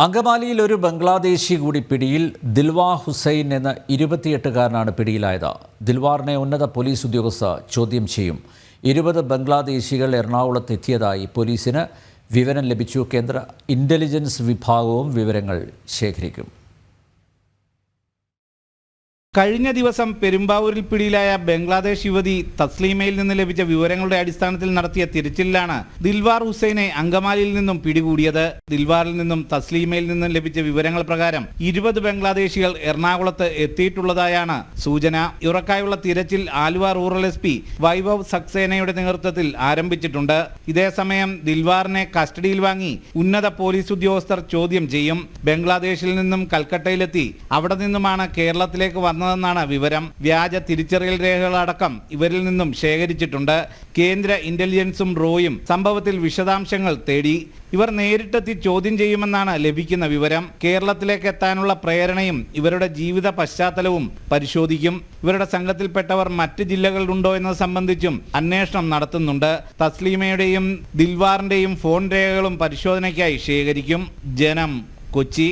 അങ്കമാലിയിൽ ഒരു ബംഗ്ലാദേശി കൂടി പിടിയിൽ. ദിൽവാർ ഹുസൈൻ എന്ന 28-കാരനാണ് പിടിയിലായത്. ദിൽവാറിനെ ഉന്നത പോലീസ് ഉദ്യോഗസ്ഥർ ചോദ്യം ചെയ്യും. 20 ബംഗ്ലാദേശികൾ എറണാകുളത്ത് എത്തിയതായി പോലീസിന് വിവരം ലഭിച്ചു. കേന്ദ്ര ഇന്റലിജൻസ് വിഭാഗവും വിവരങ്ങൾ ശേഖരിക്കും. കഴിഞ്ഞ ദിവസം പെരുമ്പാവൂരിൽ പിടിയിലായ ബംഗ്ലാദേശ് യുവതി തസ്ലീമയിൽ നിന്ന് ലഭിച്ച വിവരങ്ങളുടെ അടിസ്ഥാനത്തിൽ നടത്തിയ തിരച്ചിലിലാണ് ദിൽവാർ ഹുസൈനെ അങ്കമാലിയിൽ നിന്നും പിടികൂടിയത്. ദിൽവാറിൽ നിന്നും തസ്ലീമയിൽ നിന്നും ലഭിച്ച വിവരങ്ങൾ പ്രകാരം 20 ബംഗ്ലാദേശികൾ എറണാകുളത്ത് എത്തിയിട്ടുള്ളതായാണ് സൂചന. ഇവർക്കായുള്ള തിരച്ചിൽ ആലുവ റൂറൽ SP വൈഭവ് സക്സേനയുടെ നേതൃത്വത്തിൽ ആരംഭിച്ചിട്ടുണ്ട്. ഇതേസമയം ദിൽവാറിനെ കസ്റ്റഡിയിൽ വാങ്ങി ഉന്നത പോലീസ് ഉദ്യോഗസ്ഥർ ചോദ്യം ചെയ്യും. ബംഗ്ലാദേശിൽ നിന്നും കൽക്കട്ടയിലെത്തി അവിടെ നിന്നുമാണ് കേരളത്തിലേക്ക് വന്നതെന്നാണ് വിവരം. വ്യാജ തിരിച്ചറിയൽ രേഖകളടക്കം ഇവരിൽ നിന്നും ശേഖരിച്ചിട്ടുണ്ട്. കേന്ദ്ര ഇന്റലിജൻസും റോയും സംഭവത്തിൽ വിശദാംശങ്ങൾ തേടി. ഇവർ നേരിട്ടെത്തി ചോദ്യം ചെയ്യുമെന്നാണ് ലഭിക്കുന്ന വിവരം. കേരളത്തിലേക്ക് എത്താനുള്ള പ്രേരണയും ഇവരുടെ ജീവിത പശ്ചാത്തലവും പരിശോധിക്കും. ഇവരുടെ സംഘത്തിൽപ്പെട്ടവർ മറ്റ് ജില്ലകളിലുണ്ടോ എന്നത് സംബന്ധിച്ചും അന്വേഷണം നടത്തുന്നുണ്ട്. തസ്ലീമയുടെയും ദിൽവാറിന്റെയും ഫോൺ രേഖകളും പരിശോധനയ്ക്കായി ശേഖരിക്കും. ജനം, കൊച്ചി.